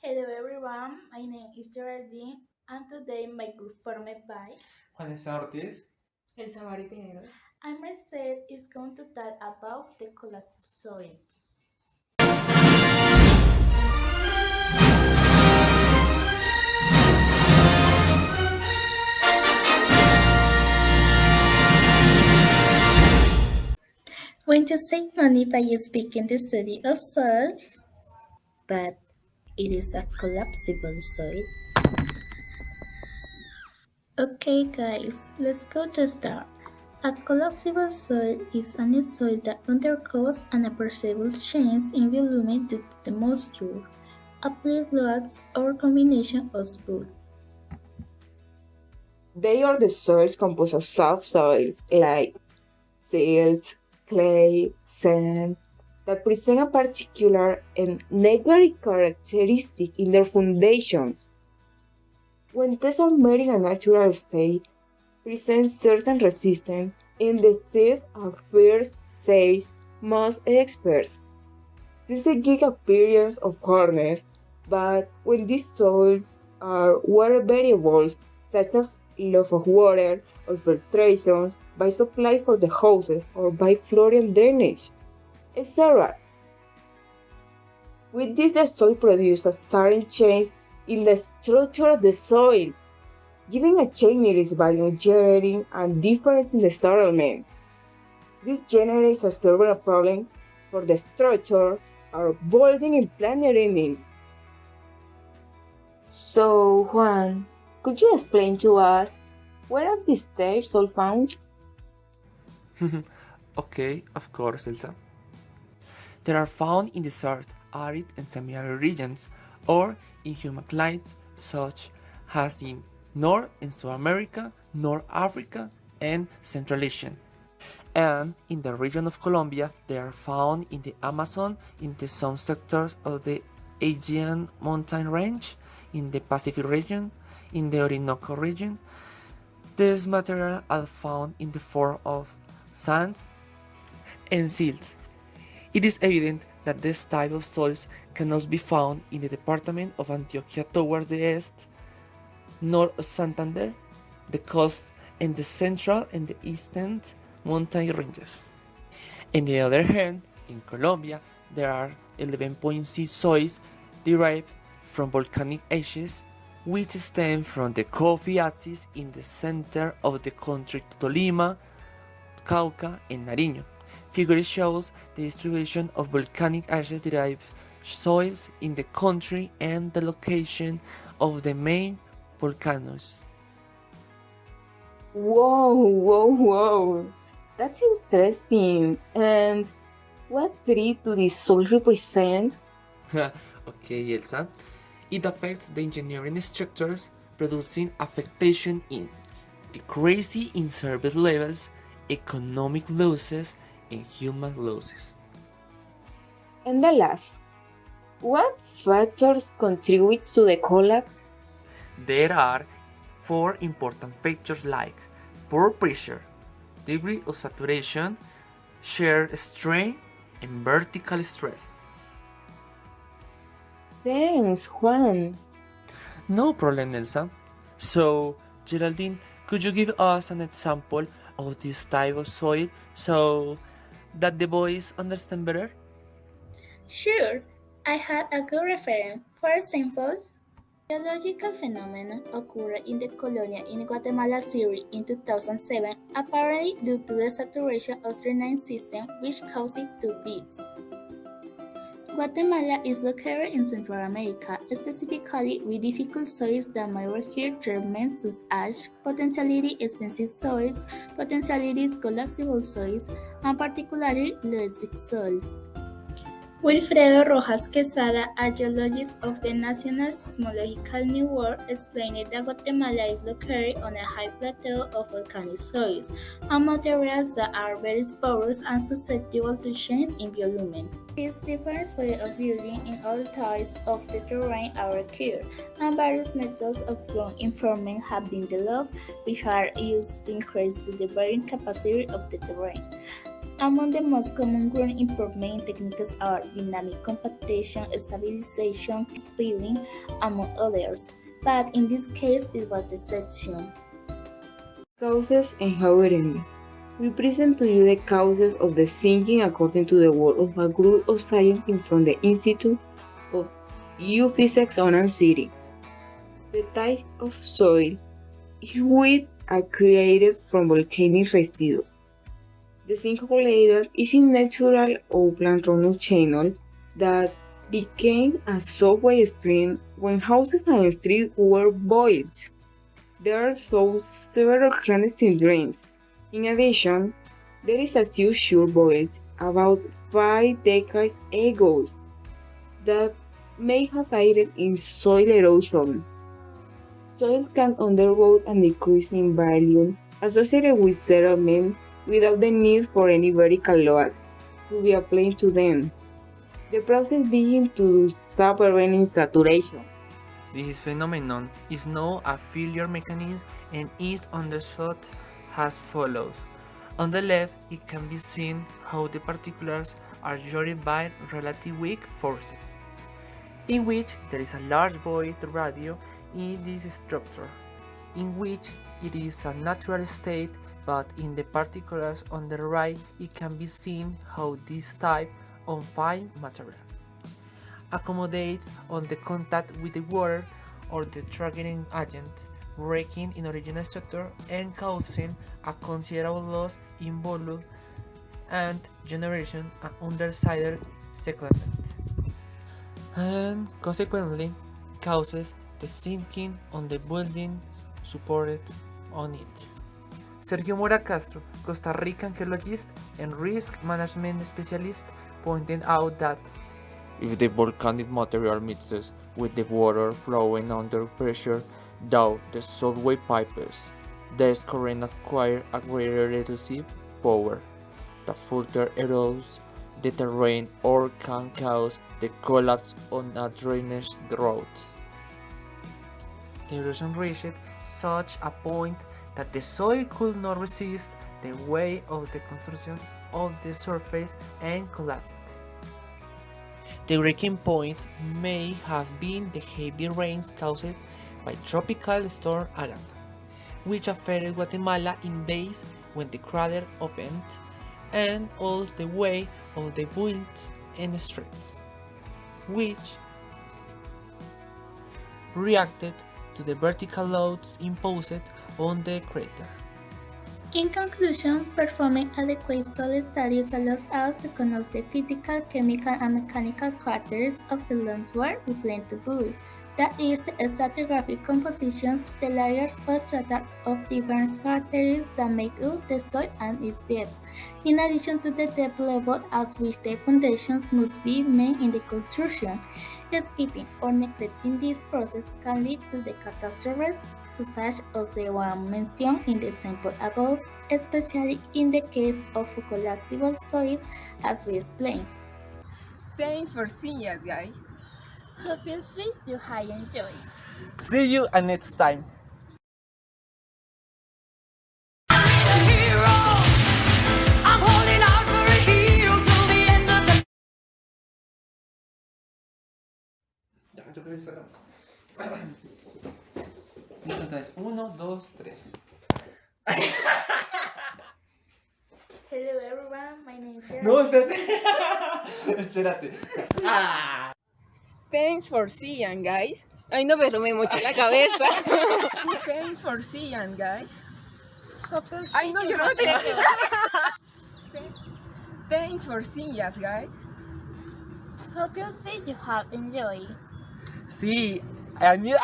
Hello everyone, my name is Geraldine and today my group formed by Vanessa Ortiz. Elsa Mari Pinedo. and myself is going to talk about the colapsoids. When you save money by speaking the study of soil, but it is a collapsible soil. Okay guys, let's go to start. A collapsible soil is any soil that undergoes an appreciable change in volume due to the moisture, applied loads, or combination of both. They are the soils composed of soft soils like silt, clay, sand, that present a particular and negative characteristic in their foundations. When they are made in a natural state, present certain resistance in the thief at first says most experts. This give appearance of hardness, but when these soils are water variables such as loss of water or filtrations by supply for the houses or by flooding drainage, etc. With this the soil produces a sudden change in the structure of the soil, giving a change in its value generating and difference in the settlement. This generates a several problem for the structure or building and planning. So, Juan, could you explain to us where are these types all found? Okay, of course, Elsa. They are found in desert, arid, and semi-arid regions, or in humid climates such as in North and South America, North Africa, and Central Asia. And in the region of Colombia, they are found in the Amazon, in the some sectors of the Aegean mountain range, in the Pacific region, in the Orinoco region. These materials are found in the form of sands and silt. It is evident that this type of soils cannot be found in the department of Antioquia towards the east, north of Santander, the coast, and the central and the eastern mountain ranges. On the other hand, in Colombia, there are 11.6 soils derived from volcanic ashes, which stem from the coffee axis in the center of the country to Tolima, Cauca, and Nariño. Figure shows the distribution of volcanic ashes derived soils in the country and the location of the main volcanoes. Whoa. That's interesting. And what threat do these soils represent? Okay, Elsa. It affects the engineering structures, producing affectation in decreasing in service levels, economic losses, and human losses. And the last, what factors contribute to the collapse? There are four important factors like pore pressure, degree of saturation, shear strain, and vertical stress. Thanks, Juan. No problem, Elsa. So, Geraldine, could you give us an example of this type of soil so that the boys understand better? Sure, I had a good reference. For example, geological phenomenon occurred in the colonia in Guatemala City in 2007, apparently due to the saturation of drainage system which caused two deaths. Guatemala is located in Central America, specifically with difficult soils that may require treatment such as potentially expensive soils, potentially collapsible soils, and particularly loessic soils. Wilfredo Rojas Quesada, a geologist of the National Seismological Network, explained that Guatemala is located on a high plateau of volcanic soils and materials that are very porous and susceptible to change in volume. These different ways of building in all types of the terrain are occurred, and various methods of ground informing have been developed, which are used to increase the bearing capacity of the terrain. Among the most common ground improvement techniques are dynamic compactation, stabilization, spilling, among others, but in this case it was the exception. Causes and how it ended. We present to you the causes of the sinking according to the word of a group of scientists from the Institute of Geophysics on our city. The type of soil is which are created from volcanic residue. The sinkhole layer is a natural upland runoff channel that became a subway stream when houses and streets were built. There are also several clandestine drains. In addition, there is a seashore built about 5 decades ago that may have aided in soil erosion. Soils can undergo a decrease in value associated with settlement without the need for any vertical load to be applied to them. The process begins to stop preventing saturation. This phenomenon is known as failure mechanism and is understood as follows. On the left, it can be seen how the particulars are joined by relatively weak forces, in which there is a large void radio in this structure, in which it is a natural state, but in the particulars on the right, it can be seen how this type of fine material accommodates on the contact with the water or the triggering agent, breaking in original structure and causing a considerable loss in volume and generation an underside settlement, and consequently causes the sinking on the building supported on it. Sergio Mora Castro, Costa Rican geologist and risk management specialist, pointed out that if the volcanic material mixes with the water flowing under pressure down the subway pipes, this current acquires a greater reductive power that further erodes the terrain or can cause the collapse on a drainage route. The erosion reached such a point that the soil could not resist the weight of the construction of the surface and collapsed. The breaking point may have been the heavy rains caused by Tropical Storm Agatha, which affected Guatemala in days when the crater opened, and also the weight of the buildings and streets, which reacted to the vertical loads imposed on the crater. In conclusion, performing adequate soil studies allows us to connect the physical, chemical, and mechanical characteristics of the landform we plan to build. That is, the stratigraphic compositions, the layers or strata of different characteristics that make up the soil and its depth, in addition to the depth level at which the foundations must be made in the construction. Skipping or neglecting this process can lead to the catastrophes such as the one mentioned in the example above, especially in the case of collapsible soils, as we explained. Thanks for seeing us, guys. Obviously, you have enjoyed. See you next time. Ya, yo creo que está grabando. Listo, entonces, 1, 2, 3. Hello everyone, my name is Sarah. No, espérate. Espérate. Thanks for seeing, guys. Ay, no, pero me moché la cabeza. Thanks for seeing, guys. Ay, no, yo no me tenía que Thanks for seeing us, guys. Obviously, you have enjoyed. Sí, I knew.